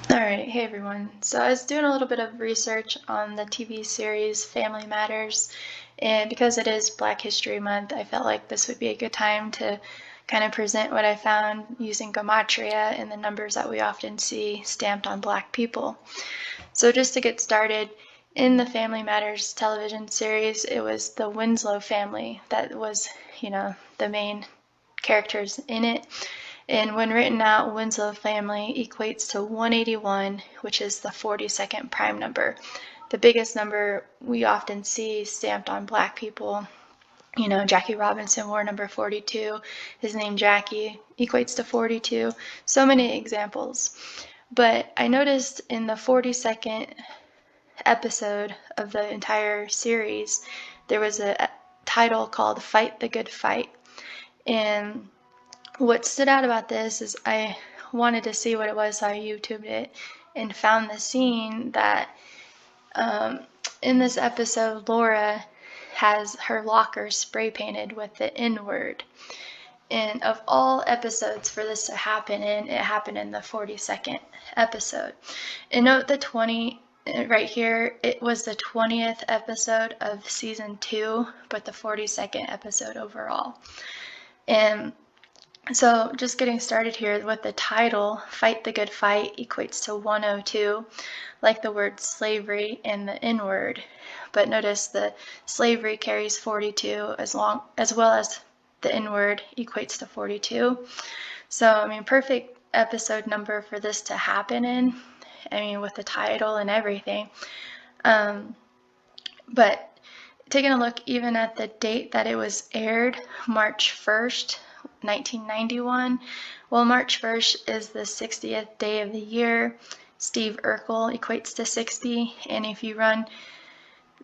Alright, hey everyone. So I was doing a little bit of research on the TV series Family Matters, and because it is Black History Month, I felt like this would be a good time to kind of present what I found using gematria and the numbers that we often see stamped on Black people. So just to get started, in the Family Matters television series, it was the Winslow family that was, the main characters in it. And when written out, Winslow family equates to 181, which is the 42nd prime number. The biggest number we often see stamped on Black people. Jackie Robinson wore number 42. His name Jackie equates to 42. So many examples. But I noticed in the 42nd episode of the entire series, there was a title called Fight the Good Fight. And what stood out about this is I wanted to see what it was, so I YouTubed it and found the scene that in this episode, Laura has her locker spray painted with the N-word. And of all episodes for this to happen in, it happened in the 42nd episode. And note the 20 right here, it was the 20th episode of season 2, but the 42nd episode overall. And so just getting started here with the title, Fight the Good Fight equates to 102, like the word slavery and the N-word. But notice the slavery carries 42 as well as the N-word equates to 42. So, perfect episode number for this to happen in, with the title and everything. But taking a look even at the date that it was aired, March 1st, 1991. Well, March 1st is the 60th day of the year. Steve Urkel equates to 60, and if you run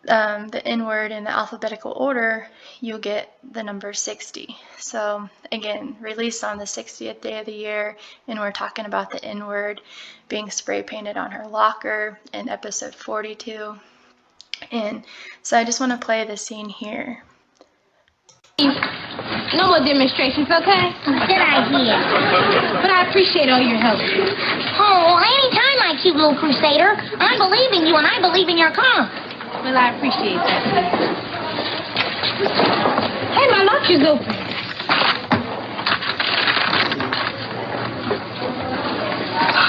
the N-word in the alphabetical order, you'll get the number 60. So again, released on the 60th day of the year, and we're talking about the N-word being spray painted on her locker in episode 42. And so I just want to play the scene here. No more demonstrations, okay? Good idea. But I appreciate all your help. Oh, anytime, my cute little crusader. I believe in you, and I believe in your cause. Well, I appreciate that. Hey, my lock is open.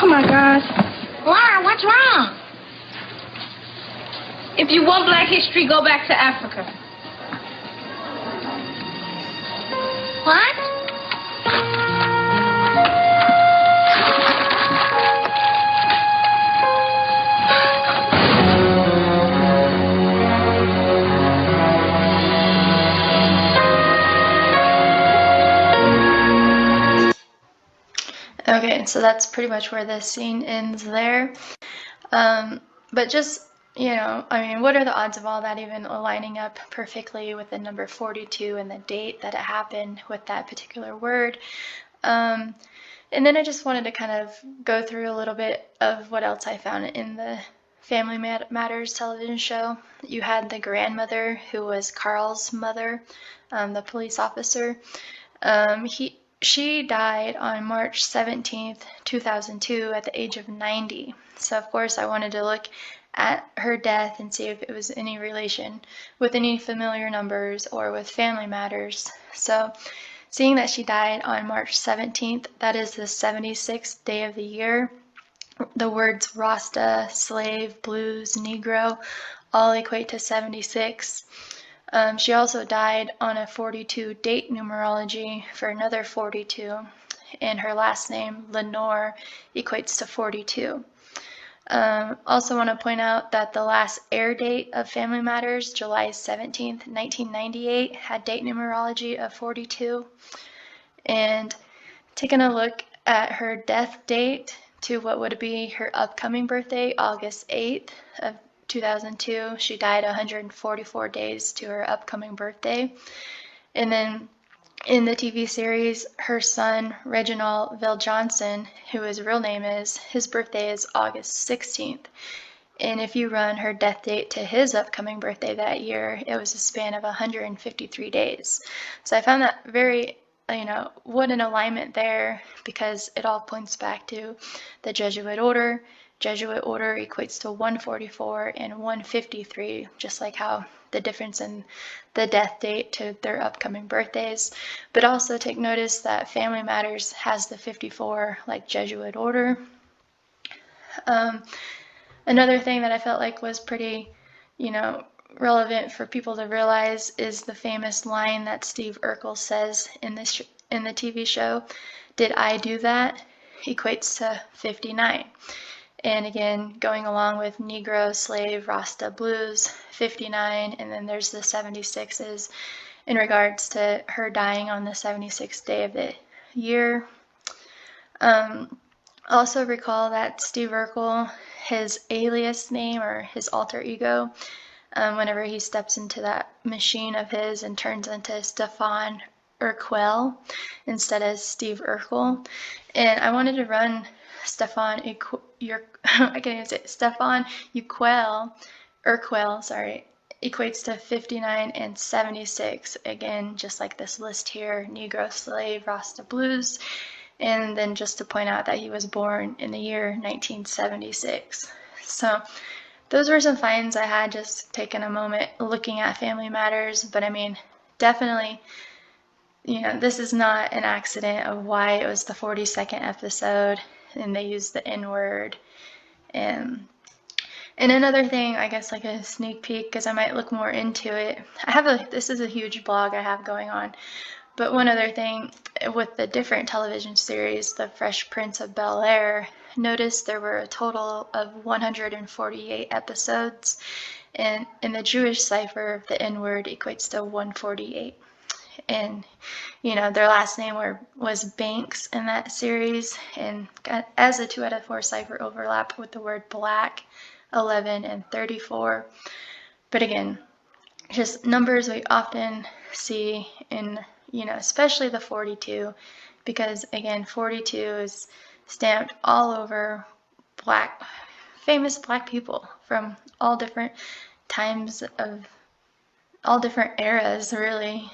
Oh, my gosh. Laura, what's wrong? If you want Black history, go back to Africa. What? Okay, so that's pretty much where this scene ends there. But just, what are the odds of all that even lining up perfectly with the number 42 and the date that it happened with that particular word? And then I just wanted to kind of go through a little bit of what else I found in the Family Matters television show. You had the grandmother, who was Carl's mother, the police officer. She died on March 17th, 2002 at the age of 90. So of course I wanted to look at her death and see if it was any relation with any familiar numbers or with Family Matters. So seeing that she died on March 17th, that is the 76th day of the year. The words Rasta, slave, blues, Negro all equate to 76. She also died on a 42 date numerology for another 42, and her last name, Lenore, equates to 42. Also want to point out that the last air date of Family Matters, July 17th, 1998, had date numerology of 42. And taking a look at her death date to what would be her upcoming birthday, August 8th of 2002. She died 144 days to her upcoming birthday. And then in the TV series, her son, Reginald VelJohnson, who his real name is, his birthday is August 16th. And if you run her death date to his upcoming birthday that year, it was a span of 153 days. So I found that very what an alignment there, because it all points back to the Jesuit order. Jesuit order equates to 144 and 153, just like how the difference in the death date to their upcoming birthdays. But also take notice that Family Matters has the 54 like Jesuit order. Another thing that I felt like was pretty, relevant for people to realize is the famous line that Steve Urkel says in the TV show, "Did I do that?" equates to 59. And again, going along with Negro, Slave, Rasta, Blues, 59, and then there's the 76s in regards to her dying on the 76th day of the year. Also recall that Steve Urkel, his alias name or his alter ego, whenever he steps into that machine of his and turns into Stefan Urkel instead of Steve Urkel. And I wanted to run Stefan Urkel, sorry, equates to 59 and 76. Again, just like this list here, Negro, Slave, Rasta, Blues. And then just to point out that he was born in the year 1976. So those were some finds I had just taking a moment looking at Family Matters. But I mean, definitely, this is not an accident of why it was the 42nd episode and they used the N-word. And another thing, I guess like a sneak peek, because I might look more into it. This is a huge blog I have going on. But one other thing, with the different television series, The Fresh Prince of Bel-Air, notice there were a total of 148 episodes, and in the Jewish cipher, the N-word equates to 148. And, their last name was Banks in that series, and as a 2 out of 4 cipher overlap with the word black, 11 and 34. But again, just numbers we often see in, especially the 42, because again, 42 is stamped all over famous black people from all different times of all different eras, really,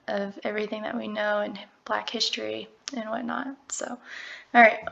of everything that we know in black history and whatnot. So, all right.